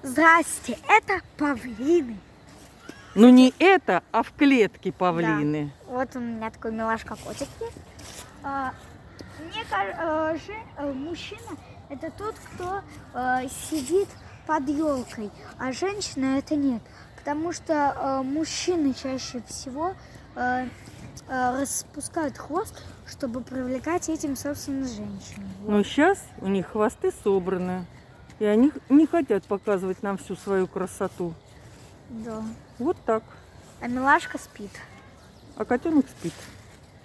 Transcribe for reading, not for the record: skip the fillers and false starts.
Здрасте, это павлины. Ну не это, а в клетке павлины. Да. Вот у меня такой милашка котик есть. Мне кажется, мужчина это тот, кто сидит под елкой, а женщина это нет. Потому что мужчины чаще всего распускают хвост, чтобы привлекать этим, собственно, женщин. Но сейчас у них хвосты собраны, и они не хотят показывать нам всю свою красоту. Да. Вот так. А милашка спит. А котенок спит.